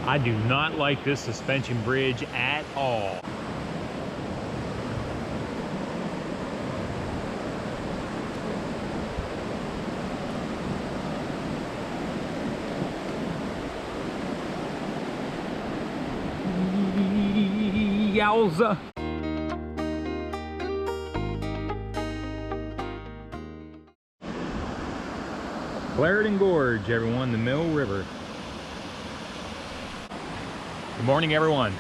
I do not like this suspension bridge at all. Yowza! Claritin Gorge, everyone, the Mill River. Good morning, everyone.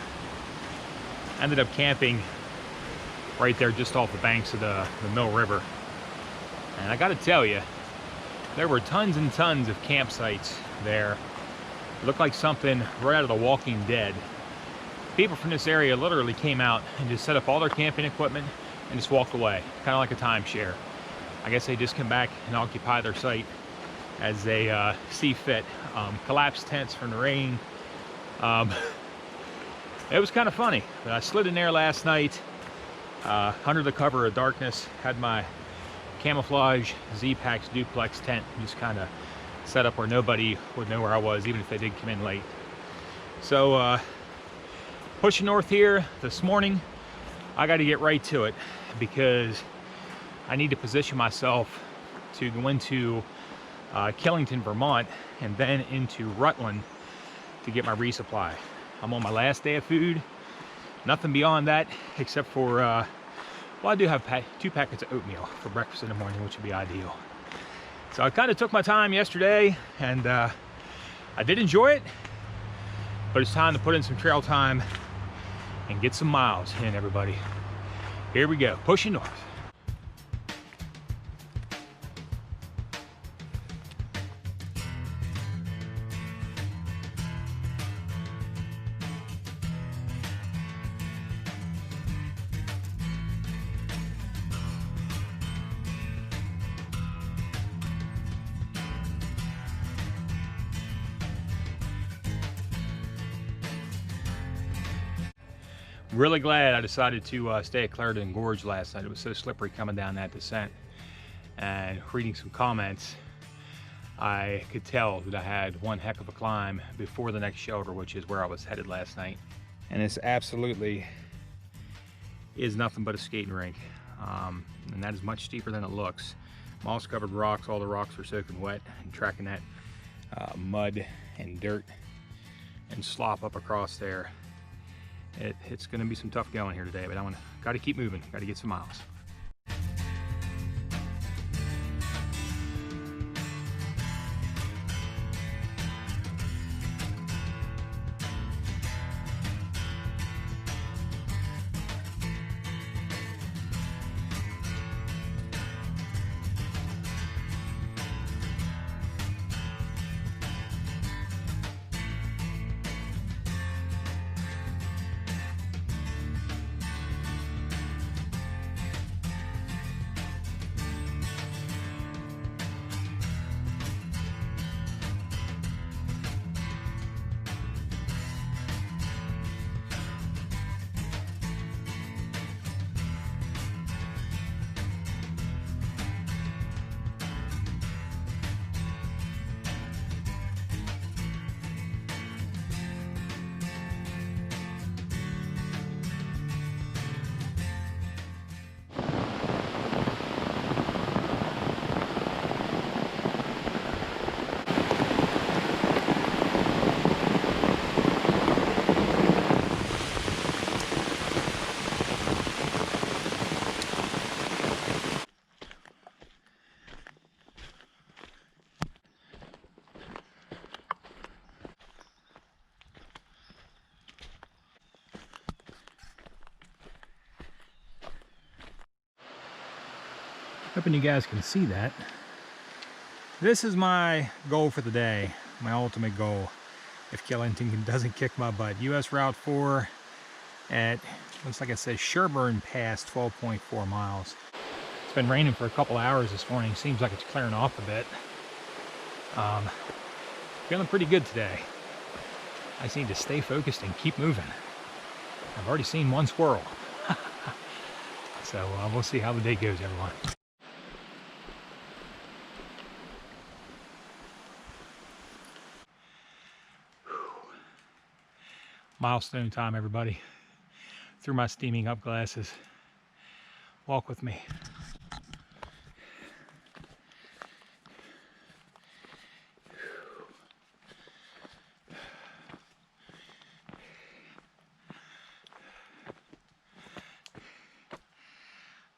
Ended up camping right there just off the banks of the Mill River. And I gotta tell you, there were tons and tons of campsites there. It looked like something right out of The Walking Dead. People from this area literally came out and just set up all their camping equipment and just walked away, kind of like a timeshare. I guess they just come back and occupy their site as they see fit. Collapsed tents from the rain. It was kind of funny, but I slid in there last night under the cover of darkness, had my camouflage Z-Pax duplex tent just kind of set up where nobody would know where I was, even if they did come in late. So pushing north here this morning, I got to get right to it because I need to position myself to go into Killington, Vermont, and then into Rutland to get my resupply. I'm on my last day of food. Nothing beyond that, except for, well, I do have 2 packets of oatmeal for breakfast in the morning, which would be ideal. So I kind of took my time yesterday, and I did enjoy it, but it's time to put in some trail time and get some miles in, everybody. Here we go, pushing north. Really glad I decided to stay at Clarendon Gorge last night. It was so slippery coming down that descent. And reading some comments, I could tell that I had one heck of a climb before the next shelter, which is where I was headed last night. And this absolutely is nothing but a skating rink. And that is much steeper than it looks. Moss covered rocks, all the rocks are soaking wet, and tracking that mud and dirt and slop up across there. It's going to be some tough going here today, but got to keep moving, got to get some miles. Hoping you guys can see that. This is my goal for the day, my ultimate goal. If Killington doesn't kick my butt. US Route 4 at, looks like it says Sherburne Pass, 12.4 miles. It's been raining for a couple hours this morning. Seems like it's clearing off a bit. Feeling pretty good today. I just need to stay focused and keep moving. I've already seen one squirrel. So we'll see how the day goes, everyone. Milestone time, everybody. Through my steaming up glasses. Walk with me.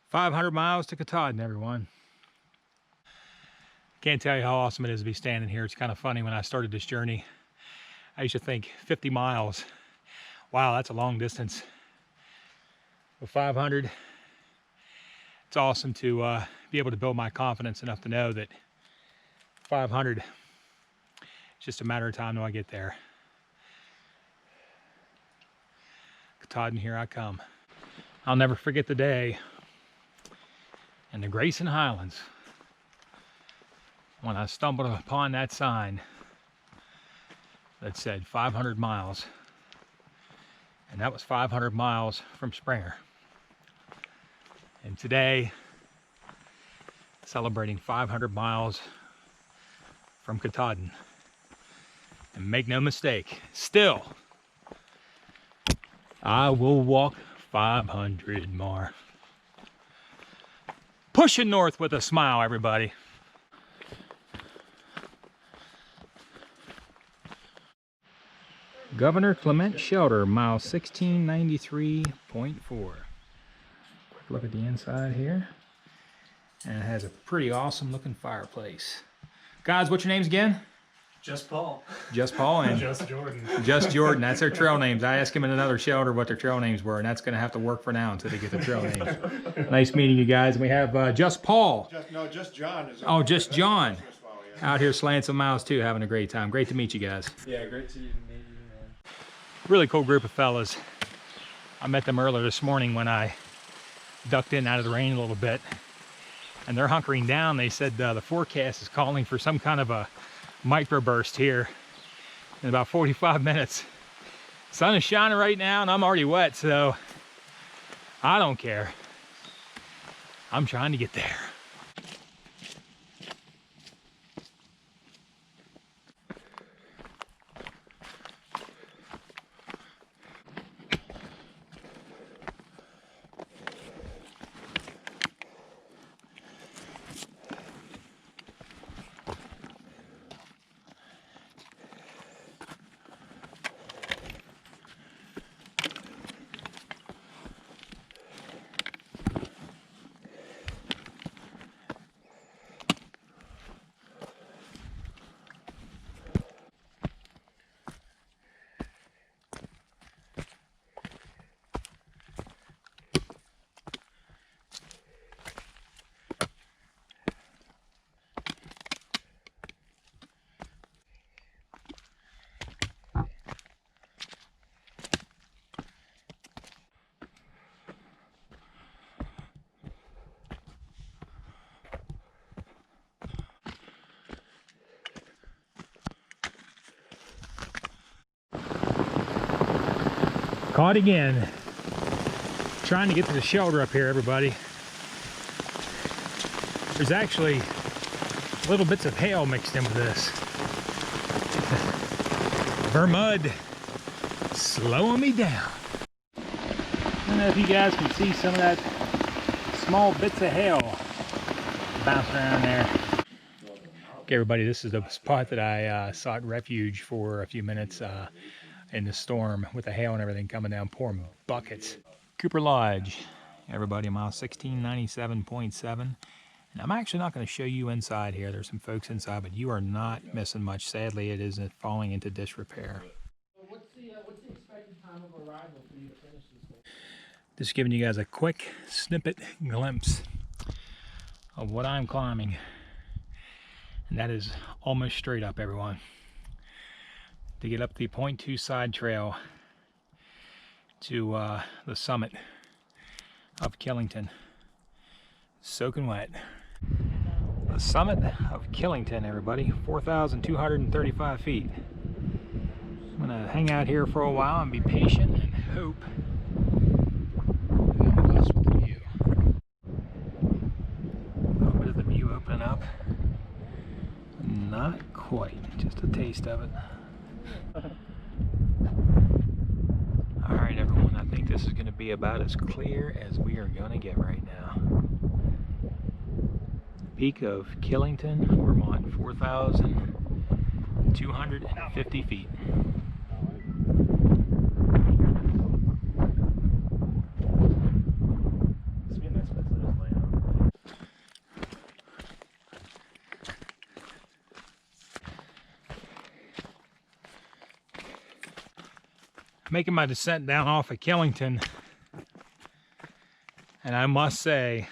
"500 miles to Katahdin, everyone." Can't tell you how awesome it is to be standing here. It's kind of funny, when I started this journey, I used to think 50 miles. Wow, that's a long distance. But 500, it's awesome to be able to build my confidence enough to know that 500, it's just a matter of time till I get there. Katahdin, here I come. I'll never forget the day in the Grayson Highlands when I stumbled upon that sign that said 500 miles. And that was 500 miles from Springer. And today, celebrating 500 miles from Katahdin. And make no mistake, still, I will walk 500 more. Pushing north with a smile, everybody. Governor Clement Shelter, mile 1693.4. Quick look at the inside here. And it has a pretty awesome looking fireplace. Guys, what's your names again? Just Paul. Just Paul and Just Jordan. Just Jordan. That's their trail names. I asked him in another shelter what their trail names were, and that's going to have to work for now until they get their trail names. Nice meeting you guys. And we have Just Paul. Just John. Oh, Just John. Out here slaying some miles too, having a great time. Great to meet you guys. Yeah, great to meet you, man. Really cool group of fellas. I met them earlier this morning when I ducked in out of the rain a little bit. And they're hunkering down. They said the forecast is calling for some kind of a microburst here in about 45 minutes. Sun is shining right now and I'm already wet, so I don't care. I'm trying to get there. Caught again. Trying to get to the shelter up here, everybody. There's actually little bits of hail mixed in with this. Vermont slowing me down. I don't know if you guys can see some of that small bits of hail bouncing around there. Okay, everybody, this is the spot that I sought refuge for a few minutes in the storm with the hail and everything coming down, pouring buckets. Cooper Lodge, everybody, mile 1697.7. And I'm actually not going to show you inside here. There's some folks inside, but you are not missing much. Sadly, it is falling into disrepair. What's the expected time of arrival for you to finish this? Just giving you guys a quick snippet glimpse of what I'm climbing. And that is almost straight up, everyone. To get up the 0.2 side trail to the summit of Killington. Soaking wet. The summit of Killington, everybody, 4,235 feet. I'm gonna hang out here for a while and be patient and hope that I'm blessed with the view. A little bit of the view opening up. Not quite, just a taste of it. be about as clear as we are gonna get right now. Peak of Killington, Vermont, 4,250 feet. Making my descent down off of Killington, and I must say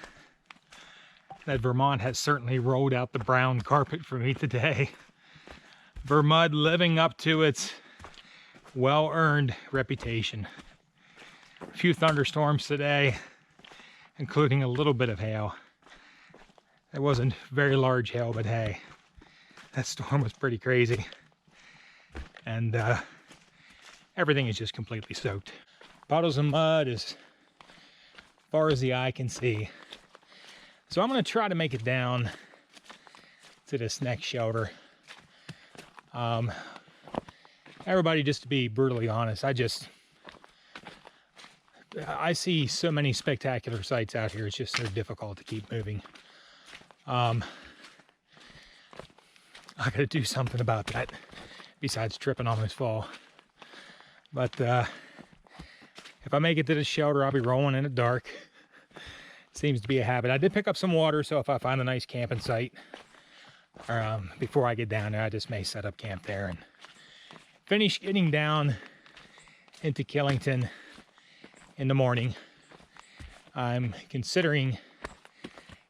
that Vermont has certainly rolled out the brown carpet for me today. Vermont living up to its well-earned reputation. A few thunderstorms today, including a little bit of hail. It wasn't very large hail, but hey, that storm was pretty crazy. And everything is just completely soaked. Puddles of mud as far as the eye can see. So I'm going to try to make it down to this next shelter. Everybody, just to be brutally honest, I see so many spectacular sights out here. It's just so difficult to keep moving. I got to do something about that besides tripping on this fall. But if I make it to the shelter, I'll be rolling in the dark. Seems to be a habit. I did pick up some water, so if I find a nice camping site before I get down there, I just may set up camp there and finish getting down into Killington in the morning. I'm considering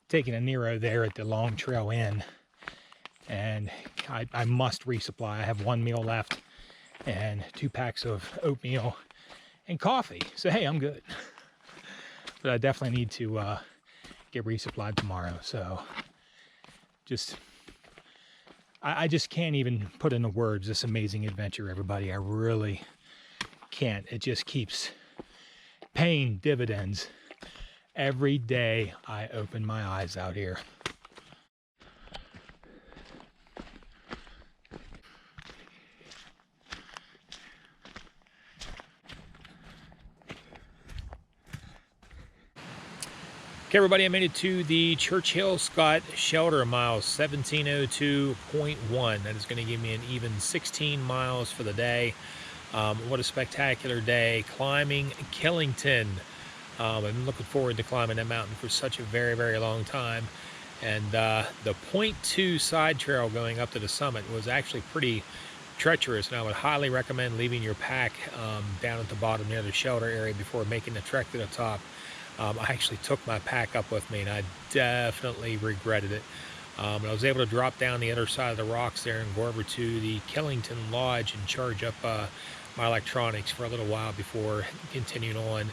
taking a Nero there at the Long Trail Inn, and I must resupply. I have one meal left and 2 packs of oatmeal and coffee. So hey, I'm good. But I definitely need to get resupplied tomorrow. So I just can't even put into words this amazing adventure, everybody. I really can't. It just keeps paying dividends every day I open my eyes out here. Okay, everybody, I made it to the Churchill Scott Shelter, miles 1702.1. That is going to give me an even 16 miles for the day. What a spectacular day climbing Killington. I've been looking forward to climbing that mountain for such a very, very long time. And the 0.2 side trail going up to the summit was actually pretty treacherous, and I would highly recommend leaving your pack down at the bottom near the shelter area before making the trek to the top. I actually took my pack up with me, and I definitely regretted it. And I was able to drop down the other side of the rocks there and go over to the Killington Lodge and charge up my electronics for a little while before continuing on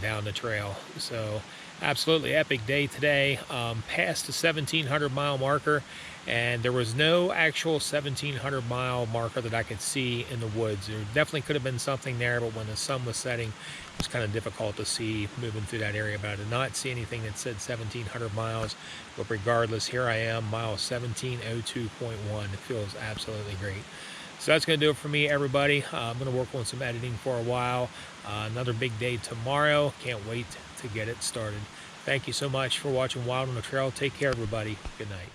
down the trail. So absolutely epic day today. Past the 1,700 mile marker, and there was no actual 1,700 mile marker that I could see in the woods. There definitely could have been something there, but when the sun was setting, it was kind of difficult to see moving through that area. But I did not see anything that said 1,700 miles. But regardless, here I am, mile 1702.1. It feels absolutely great. So that's going to do it for me, everybody. I'm going to work on some editing for a while. Another big day tomorrow. Can't wait to get it started. Thank you so much for watching Wild on the Trail. Take care, everybody. Good night.